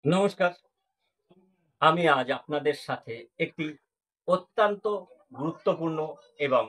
নমস্কার। আমি আজ আপনাদের সাথে একটি অত্যন্ত গুরুত্বপূর্ণ এবং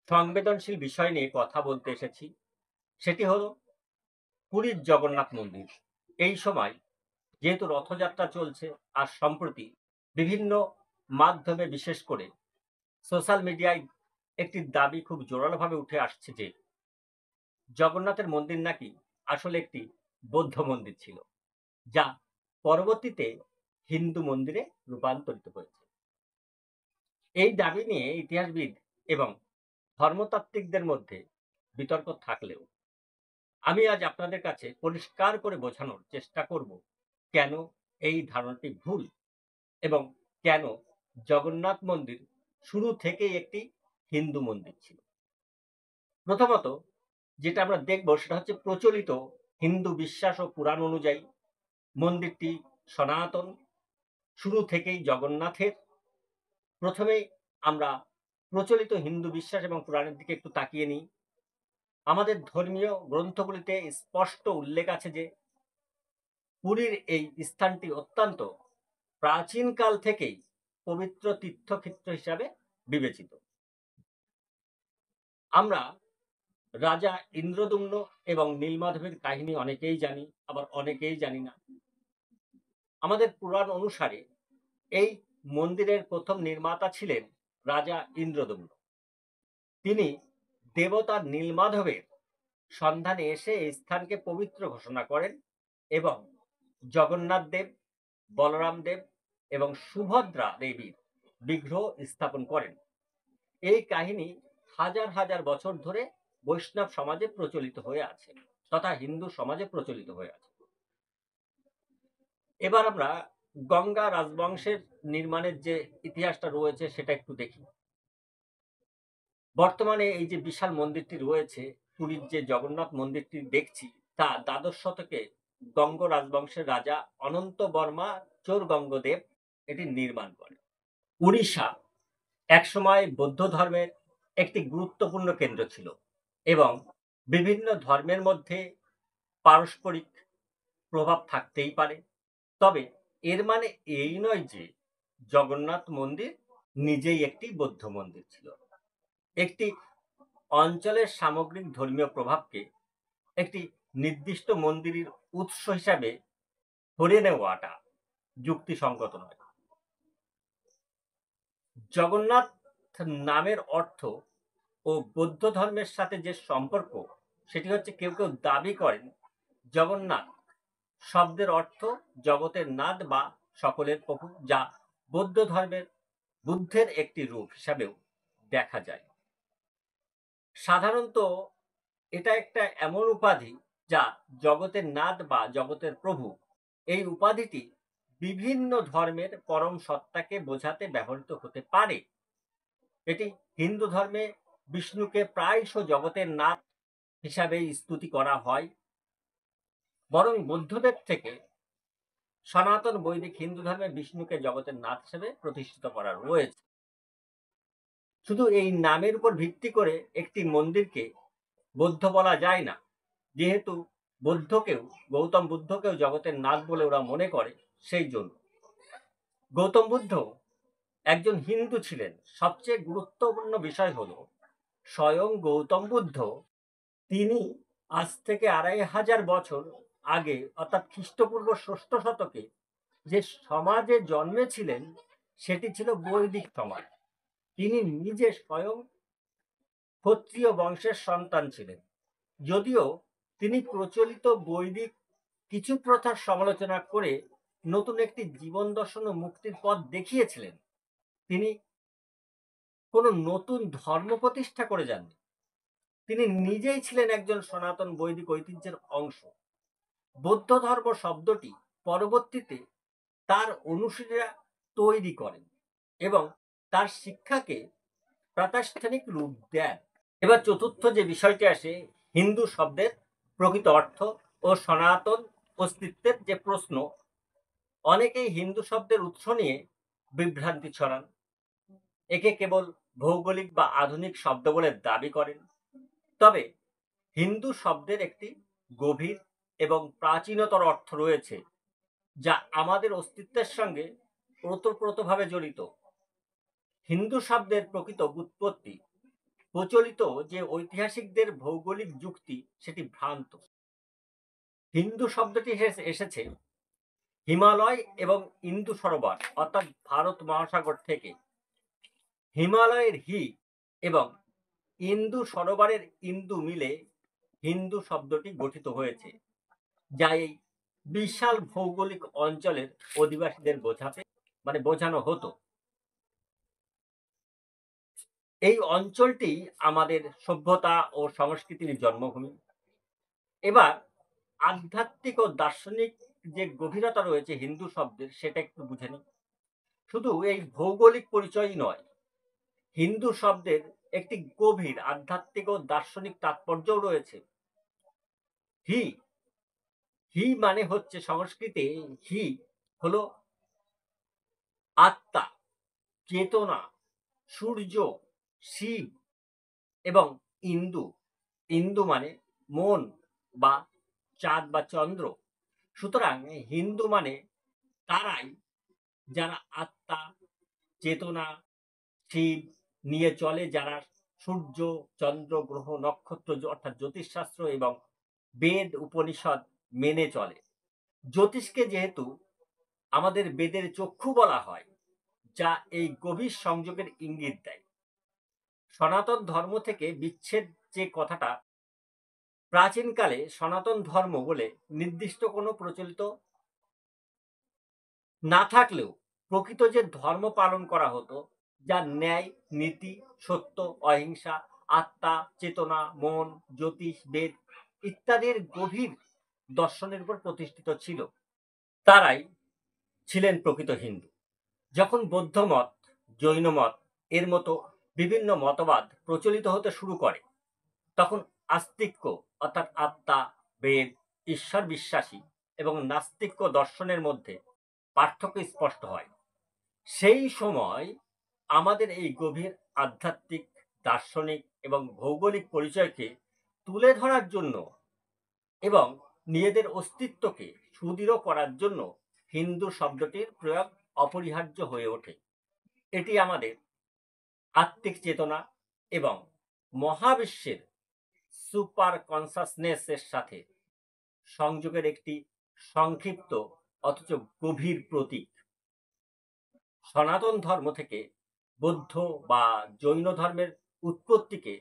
সংবেদনশীল বিষয় নিয়ে কথা বলতে এসেছি। সেটি হলো পুরীর জগন্নাথ মন্দির। এই সময় যেহেতু রথযাত্রা চলছে আর সম্প্রতি বিভিন্ন মাধ্যমে বিশেষ করে সোশ্যাল মিডিয়ায় একটি দাবি খুব জোরালোভাবে উঠে আসছে যে জগন্নাথের মন্দির নাকি আসলে একটি বৌদ্ধ মন্দির ছিল, যা পরবর্তীতে হিন্দু মন্দিরে রূপান্তরিত হয়েছে। এই দাবি নিয়ে ইতিহাসবিদ এবং ধর্মতাত্ত্বিকদের মধ্যে বিতর্ক থাকলেও আমি আজ আপনাদের কাছে পরিষ্কার করে বোঝানোর চেষ্টা করব কেন এই ধারণাটি ভুল এবং কেন জগন্নাথ মন্দির শুরু থেকেই একটি হিন্দু মন্দির ছিল। প্রথমত যেটা আমরা দেখব সেটা হচ্ছে প্রচলিত হিন্দু বিশ্বাস ও পুরাণ অনুযায়ী মন্দিরটি সনাতন, শুরু থেকেই জগন্নাথের। প্রথমেই আমরা প্রচলিত হিন্দু বিশ্বাস এবং পুরাণের দিকে একটু তাকিয়ে নিই। আমাদের ধর্মীয় গ্রন্থগুলিতে স্পষ্ট উল্লেখ আছে যে পুরীর এই স্থানটি অত্যন্ত প্রাচীনকাল থেকেই পবিত্র তীর্থক্ষেত্র হিসাবে বিবেচিত। আমরা রাজা ইন্দ্রদুম্ন এবং নীলমাধবের কাহিনী অনেকেই জানি, আবার অনেকেই জানি না। আমাদের পুরাণ অনুসারে এই মন্দিরের প্রথম নির্মাতা ছিলেন রাজা ইন্দ্রদুম্ন। তিনি দেবতা নীলমাধবের সন্ধানে এসে এই স্থানকে পবিত্র ঘোষণা করেন এবং জগন্নাথ দেব, বলরাম দেব এবং সুভদ্রা দেবীর বিগ্রহ স্থাপন করেন। এই কাহিনী হাজার হাজার বছর ধরে বৈষ্ণব সমাজে প্রচলিত হয়ে আছে তথা হিন্দু সমাজে প্রচলিত হয়ে আছে। এবার আমরা গঙ্গা রাজবংশের নির্মাণের যে ইতিহাসটা রয়েছে সেটা একটু দেখি। বর্তমানে এই যে বিশাল মন্দিরটি রয়েছে, পুরীর যে জগন্নাথ মন্দিরটি দেখছি, তা দ্বাদশ শতকে গঙ্গ রাজবংশের রাজা অনন্ত বর্মা চোর গঙ্গদেব এটি নির্মাণ করেন। উড়িষ্যা একসময় বৌদ্ধ ধর্মের একটি গুরুত্বপূর্ণ কেন্দ্র ছিল এবং বিভিন্ন ধর্মের মধ্যে পারস্পরিক প্রভাব থাকতেই পারে। তবে এর মানে এই নয় যে জগন্নাথ মন্দির নিজেই একটি বৌদ্ধ মন্দির ছিল। একটি অঞ্চলের সামগ্রিক ধর্মীয় প্রভাবকে একটি নির্দিষ্ট মন্দিরের উৎস হিসাবে ধরে নেওয়াটা যুক্তিসঙ্গত নয়। জগন্নাথ নামের অর্থ ও বৌদ্ধ ধর্মের সাথে যে সম্পর্ক, সেটি হচ্ছে কেউ কেউ দাবি করেন জগন্নাথ শব্দের অর্থ জগতের নাথ বা সকলের প্রভু, যা বৌদ্ধ ধর্মের বুদ্ধের একটি রূপ হিসাবেও দেখা যায়। সাধারণত এটা একটা এমন উপাধি যা জগতের নাথ বা জগতের প্রভু, এই উপাধিটি বিভিন্ন ধর্মের পরম সত্তাকে বোঝাতে ব্যবহৃত হতে পারে। এটি হিন্দু ধর্মে বিষ্ণুকে প্রায়শ জগতের নাথ হিসাবে স্তুতি করা হয়, বরং বৌদ্ধদের থেকে সনাতন বৈদিক হিন্দু ধর্মে বিষ্ণুকে জগতের নাথ হিসেবে প্রতিষ্ঠিত করা রয়েছে। শুধু এই নামের উপর ভিত্তি করে একটি মন্দিরকে বৌদ্ধ বলা যায় না, যেহেতু গৌতম বুদ্ধকেও জগতের নাথ বলে ওরা মনে করে। সেই জন্য গৌতম বুদ্ধ একজন হিন্দু ছিলেন। সবচেয়ে গুরুত্বপূর্ণ বিষয় হলো স্বয়ং গৌতম বুদ্ধ তিনি আজ থেকে ২৫০০ বছর আগে অর্থাৎ খ্রিস্টপূর্ব ষষ্ঠ শতকে যে সমাজে জন্মেছিলেন সেটি ছিল বৈদিক সমাজ। তিনি নিজে স্বয়ং ক্ষত্রিয় বংশের সন্তান ছিলেন। যদিও তিনি প্রচলিত বৈদিক কিছু প্রথার সমালোচনা করে নতুন একটি জীবন দর্শন ও মুক্তির পথ দেখিয়েছিলেন, তিনি কোনো নতুন ধর্ম প্রতিষ্ঠা করে যাননি। তিনি নিজেই ছিলেন একজন সনাতন বৈদিক ঐতিহ্যের অংশ। বৌদ্ধ ধর্ম শব্দটি পরবর্তীতে তার অনুসারীরা তৈরি করেন এবং তার শিক্ষাকে প্রাতিষ্ঠানিক রূপ দেন। এবার চতুর্থ যে বিষয়টি আসে, হিন্দু শব্দের প্রকৃত অর্থ ও সনাতন অস্তিত্বের যে প্রশ্ন। অনেকেই হিন্দু শব্দের উৎস নিয়ে বিভ্রান্তি ছড়ান, একে কেবল ভৌগোলিক বা আধুনিক শব্দ বলে দাবি করেন। তবে হিন্দু শব্দের একটি গভীর এবং প্রাচীনতর অর্থ রয়েছে, যা আমাদের অস্তিত্বের সঙ্গে ওতপ্রোতভাবে জড়িত। হিন্দু শব্দের প্রকৃত ব্যুৎপত্তি প্রচলিত যে ঐতিহাসিকদের ভৌগোলিক যুক্তি সেটি ভ্রান্ত। হিন্দু শব্দটি এসেছে হিমালয় এবং ইন্দু সরোবর অর্থাৎ ভারত মহাসাগর থেকে। হিমালয়ের হি এবং ইন্দু সরোবরের ইন্দু মিলে হিন্দু শব্দটি গঠিত হয়েছে, যা এই বিশাল ভৌগোলিক অঞ্চলের অধিবাসীদের বোঝানো হতো। এই অঞ্চলটি আমাদের সভ্যতা ও সংস্কৃতির জন্মভূমি। এবার আধ্যাত্মিক ও দার্শনিক যে গভীরতা রয়েছে হিন্দু শব্দের সেটা একটু বুঝে নিই। শুধু এই ভৌগোলিক পরিচয়ই নয়, হিন্দু শব্দের একটি গভীর আধ্যাত্মিক ও দার্শনিক তাৎপর্যও রয়েছে। হি হি মানে হচ্ছে সংস্কৃতে হি হলো আত্মা, চেতনা, সূর্য, শিব এবং ইন্দু। ইন্দু মানে মন বা চাঁদ বা চন্দ্র। সুতরাং হিন্দু মানে তারাই যারা আত্মা, চেতনা, শিব নিয়ে চলে, যারা সূর্য, চন্দ্র, গ্রহ, নক্ষত্র অর্থাৎ জ্যোতিষশাস্ত্র এবং বেদ উপনিষদ মেনে চলে। জ্যোতিষকে যেহেতু আমাদের বেদের চক্ষু বলা হয়, যা এই গভীর সংযোগের ইঙ্গিত দেয়। সনাতন ধর্ম থেকে বিচ্ছেদ যে কথাটা, প্রাচীনকালে সনাতন ধর্ম বলে নির্দিষ্ট কোনো প্রচলিত না থাকলেও প্রকৃত যে ধর্ম পালন করা হতো, যা ন্যায়, নীতি, সত্য, অহিংসা, আত্মা, চেতনা, মন, জ্যোতিষ, বেদ ইত্যাদির গভীর দর্শনের উপর প্রতিষ্ঠিত ছিল, তারাই ছিলেন প্রকৃত হিন্দু। যখন বৌদ্ধ মত, জৈন মত এর মতো বিভিন্ন মতবাদ প্রচলিত হতে শুরু করে, তখন আস্তিক্য অর্থাৎ আত্মা, বেদ, ঈশ্বর বিশ্বাসী এবং নাস্তিক্য দর্শনের মধ্যে পার্থক্য স্পষ্ট হয়। সেই সময় আমাদের এই গভীর আধ্যাত্মিক, দার্শনিক এবং ভৌগোলিক পরিচয়কে তুলে ধরার জন্য এবং নিজেদের অস্তিত্বকে সুদৃঢ় করার জন্য হিন্দু শব্দটির প্রয়োগ অপরিহার্য হয়ে ওঠে। এটি আমাদের আত্মিক চেতনা এবং মহাবিশ্বের সুপার কনসাসনেসের সাথে সংযোগের একটি সংক্ষিপ্ত অথচ গভীর প্রতীক। সনাতন ধর্ম থেকে বৌদ্ধ বা জৈন ধর্মের উৎপত্তিকে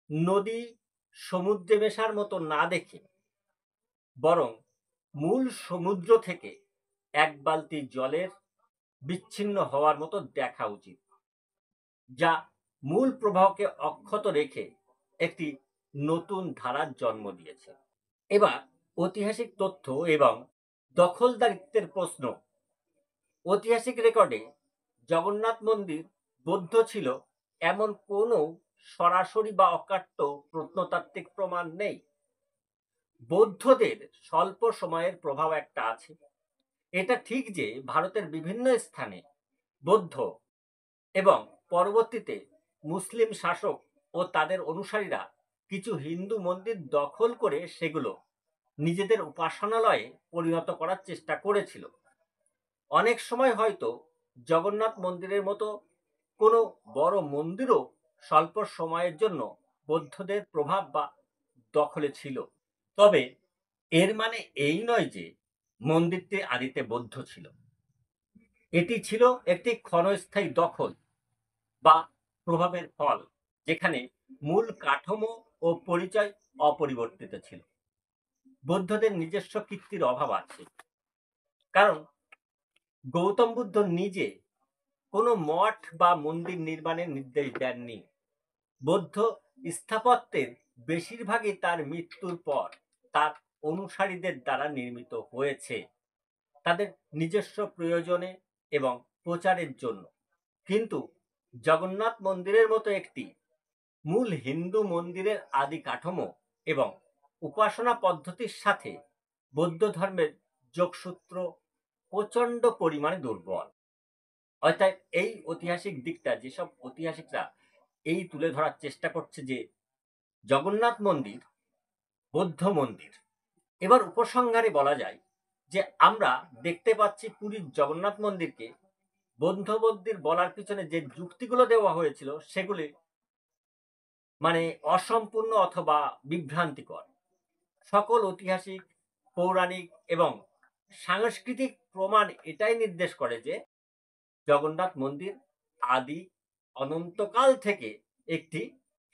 নদী সমুদ্রে মেশার মতো না দেখে, বরং মূল সমুদ্র থেকে এক বালতি জলের বিচ্ছিন্ন হওয়ার মতো দেখা উচিত, যা মূল প্রবাহকে অক্ষত রেখে একটি নতুন ধারার জন্ম দিয়েছে। এবার ঐতিহাসিক তথ্য এবং দখলদারিত্বের প্রশ্ন। ঐতিহাসিক রেকর্ডে জগন্নাথ মন্দির বৌদ্ধ ছিল এমন কোনো সরাসরি বা অকাট্য প্রত্নতাত্ত্বিক প্রমাণ নেই। বৌদ্ধদের স্বল্প সময়ের প্রভাব একটা আছে। এটা ঠিক যে ভারতের বিভিন্ন স্থানে বৌদ্ধ এবং পরবর্তীতে মুসলিম শাসক ও তাদের অনুসারীরা কিছু হিন্দু মন্দির দখল করে সেগুলো নিজেদের উপাসনালয়ে পরিণত করার চেষ্টা করেছিল। অনেক সময় হয়তো জগন্নাথ মন্দিরের মতো কোনো বড় মন্দিরও স্বল্প সময়ের জন্য বৌদ্ধদের প্রভাব বা দখলে ছিল। তবে এর মানে এই নয় যে মন্দিরটি আদিতে বৌদ্ধ ছিল। এটি ছিল একটি ক্ষণস্থায়ী দখল বা প্রভাবের ফল, যেখানে মূল কাঠামো ও পরিচয় অপরিবর্তিত ছিল। বৌদ্ধদের নিজস্ব কীর্তির অভাব আছে, কারণ গৌতম বুদ্ধ নিজে কোনো মঠ বা মন্দির নির্মাণের নির্দেশ দেননি। বৌদ্ধ স্থাপত্যের বেশিরভাগই তার মৃত্যুর পর তার অনুসারীদের দ্বারা নির্মিত হয়েছে, তাদের নিজস্ব প্রয়োজনে এবং প্রচারের জন্য। কিন্তু জগন্নাথ মন্দিরের মতো একটি মূল হিন্দু মন্দিরের আদি কাঠামো এবং উপাসনা পদ্ধতির সাথে বৌদ্ধ ধর্মের যোগসূত্র প্রচন্ড পরিমাণে দুর্বল। অর্থাৎ এই ঐতিহাসিক দিকটা যেসব ঐতিহাসিকরা এই তুলে ধরার চেষ্টা করছে যে জগন্নাথ মন্দির বৌদ্ধ মন্দির, এবার উপসংহারে বলা যায় যে আমরা দেখতে পাচ্ছি পুরীর জগন্নাথ মন্দিরকে বৌদ্ধ মন্দির বলার পিছনে যে যুক্তিগুলো দেওয়া হয়েছিল সেগুলি মানে অসম্পূর্ণ অথবা বিভ্রান্তিকর। সকল ঐতিহাসিক, পৌরাণিক এবং সাংস্কৃতিক প্রমাণ এটাই নির্দেশ করে যে জগন্নাথ মন্দির আদি অনন্তকাল থেকে একটি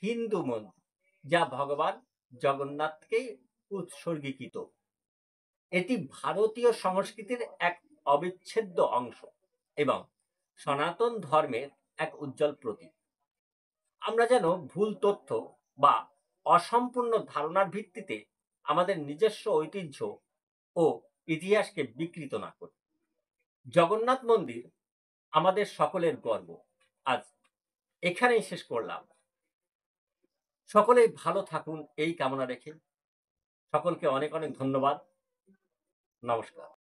হিন্দু মন্দির, যা ভগবান জগন্নাথকেই উৎসর্গীকৃত। এটি ভারতীয় সংস্কৃতির এক অবিচ্ছেদ্য অংশ এবং সনাতন ধর্মের এক উজ্জ্বল প্রতীক। আমরা যেন ভুল তথ্য বা অসম্পূর্ণ ধারণার ভিত্তিতে আমাদের নিজস্ব ঐতিহ্য ও ইতিহাসকে বিকৃত না করি। জগন্নাথ মন্দির আমাদের সকলের গর্ব। আজ এখানেই শেষ করলাম। সকলেই ভালো থাকুন এই কামনা রেখে সকলকে অনেক অনেক ধন্যবাদ। নমস্কার।